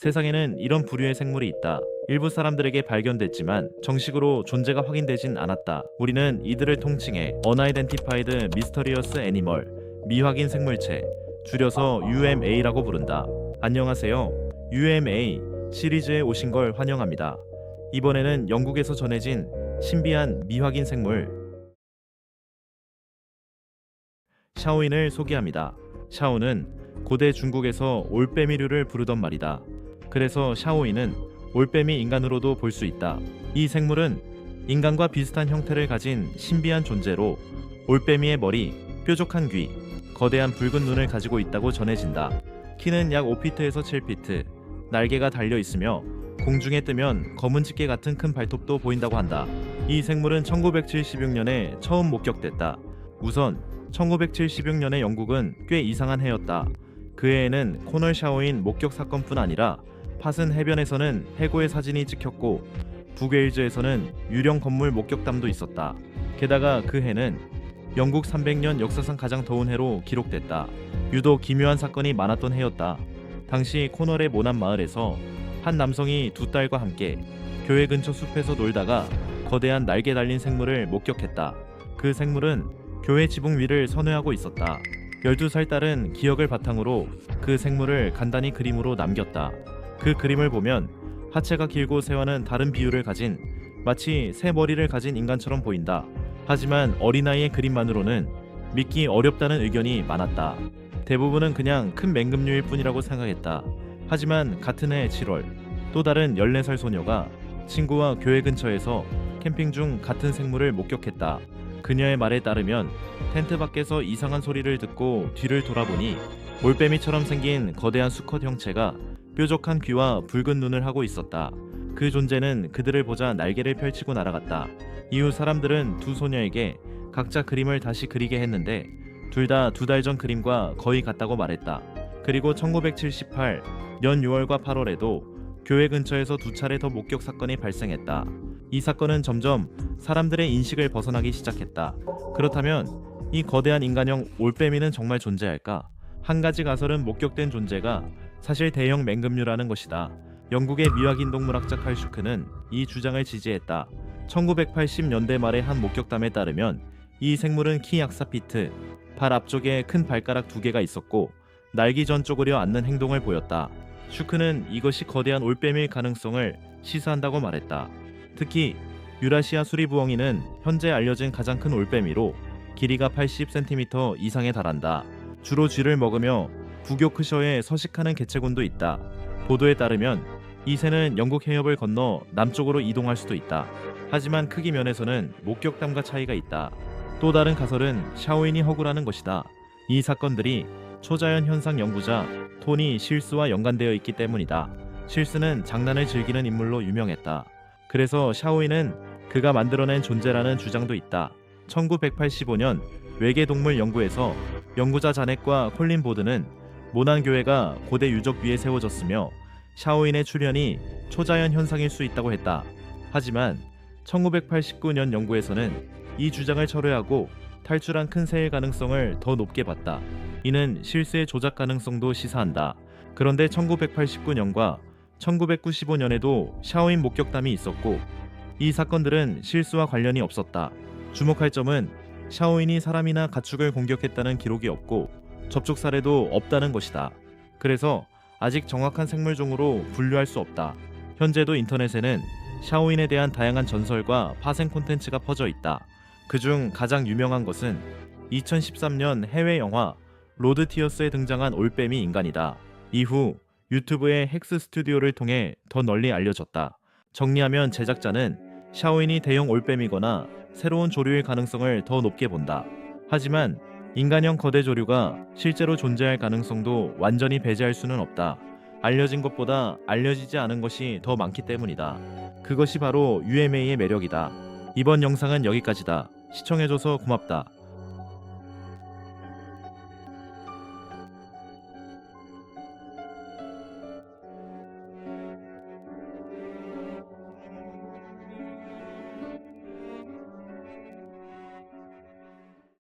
세상에는 이런 부류의 생물이 있다. 일부 사람들에게 발견됐지만 정식으로 존재가 확인되진 않았다. 우리는 이들을 통칭해 Unidentified Mysterious Animal, 미확인 생물체, 줄여서 UMA라고 부른다. 안녕하세요. UMA 시리즈에 오신 걸 환영합니다. 이번에는 영국에서 전해진 신비한 미확인 생물 샤오인을 소개합니다. 샤오는 고대 중국에서 올빼미류를 부르던 말이다. 그래서 샤오인은 올빼미 인간으로도 볼 수 있다. 이 생물은 인간과 비슷한 형태를 가진 신비한 존재로 올빼미의 머리, 뾰족한 귀, 거대한 붉은 눈을 가지고 있다고 전해진다. 키는 약 5피트에서 7피트, 날개가 달려 있으며 공중에 뜨면 검은 집게 같은 큰 발톱도 보인다고 한다. 이 생물은 1976년에 처음 목격됐다. 우선 1976년의 영국은 꽤 이상한 해였다. 그 해에는 코널 샤오인 목격 사건뿐 아니라 파슨 해변에서는 해고의 사진이 찍혔고 북웨일즈에서는 유령 건물 목격담도 있었다. 게다가 그 해는 영국 300년 역사상 가장 더운 해로 기록됐다. 유독 기묘한 사건이 많았던 해였다. 당시 코널의 모난 마을에서 한 남성이 두 딸과 함께 교회 근처 숲에서 놀다가 거대한 날개 달린 생물을 목격했다. 그 생물은 교회 지붕 위를 선회하고 있었다. 12살 딸은 기억을 바탕으로 그 생물을 간단히 그림으로 남겼다. 그 그림을 보면 하체가 길고 새와는 다른 비율을 가진 마치 새 머리를 가진 인간처럼 보인다. 하지만 어린아이의 그림만으로는 믿기 어렵다는 의견이 많았다. 대부분은 그냥 큰 맹금류일 뿐이라고 생각했다. 하지만 같은 해 7월 또 다른 14살 소녀가 친구와 교회 근처에서 캠핑 중 같은 생물을 목격했다. 그녀의 말에 따르면 텐트 밖에서 이상한 소리를 듣고 뒤를 돌아보니 올빼미처럼 생긴 거대한 수컷 형체가 뾰족한 귀와 붉은 눈을 하고 있었다. 그 존재는 그들을 보자 날개를 펼치고 날아갔다. 이후 사람들은 두 소녀에게 각자 그림을 다시 그리게 했는데 둘 다 2달 전 그림과 거의 같다고 말했다. 그리고 1978년 6월과 8월에도 교회 근처에서 2차례 더 목격 사건이 발생했다. 이 사건은 점점 사람들의 인식을 벗어나기 시작했다. 그렇다면 이 거대한 인간형 올빼미는 정말 존재할까? 한 가지 가설은 목격된 존재가 사실 대형 맹금류라는 것이다. 영국의 미확인 동물학자 칼 슈크는 이 주장을 지지했다. 1980년대 말의 한 목격담에 따르면 이 생물은 키 약 4피트, 발 앞쪽에 큰 발가락 2개가 있었고 날기 전 쪼그려 앉는 행동을 보였다. 슈크는 이것이 거대한 올빼미일 가능성을 시사한다고 말했다. 특히 유라시아 수리부엉이는 현재 알려진 가장 큰 올빼미로 길이가 80cm 이상에 달한다. 주로 쥐를 먹으며 북요크셔에 서식하는 개체군도 있다. 보도에 따르면 이 새는 영국 해협을 건너 남쪽으로 이동할 수도 있다. 하지만 크기 면에서는 목격담과 차이가 있다. 또 다른 가설은 샤오인이 허구라는 것이다. 이 사건들이 초자연 현상 연구자 토니 실스와 연관되어 있기 때문이다. 실스는 장난을 즐기는 인물로 유명했다. 그래서 샤오인은 그가 만들어낸 존재라는 주장도 있다. 1985년 외계동물 연구에서 연구자 자넷과 콜린 보드는 모난 교회가 고대 유적 위에 세워졌으며 샤오인의 출현이 초자연 현상일 수 있다고 했다. 하지만 1989년 연구에서는 이 주장을 철회하고 탈출한 큰 새의 가능성을 더 높게 봤다. 이는 실수의 조작 가능성도 시사한다. 그런데 1989년과 1995년에도 샤오인 목격담이 있었고 이 사건들은 실수와 관련이 없었다. 주목할 점은 샤오인이 사람이나 가축을 공격했다는 기록이 없고 접촉 사례도 없다는 것이다. 그래서 아직 정확한 생물종으로 분류할 수 없다. 현재도 인터넷에는 샤오인에 대한 다양한 전설과 파생 콘텐츠가 퍼져 있다. 그중 가장 유명한 것은 2013년 해외 영화 로드 티어스에 등장한 올빼미 인간이다. 이후 유튜브의 헥스 스튜디오를 통해 더 널리 알려졌다. 정리하면 제작자는 샤오인이 대형 올빼미거나 새로운 조류일 가능성을 더 높게 본다. 하지만 인간형 거대 조류가 실제로 존재할 가능성도 완전히 배제할 수는 없다. 알려진 것보다 알려지지 않은 것이 더 많기 때문이다. 그것이 바로 UMA의 매력이다. 이번 영상은 여기까지다. 시청해줘서 고맙다.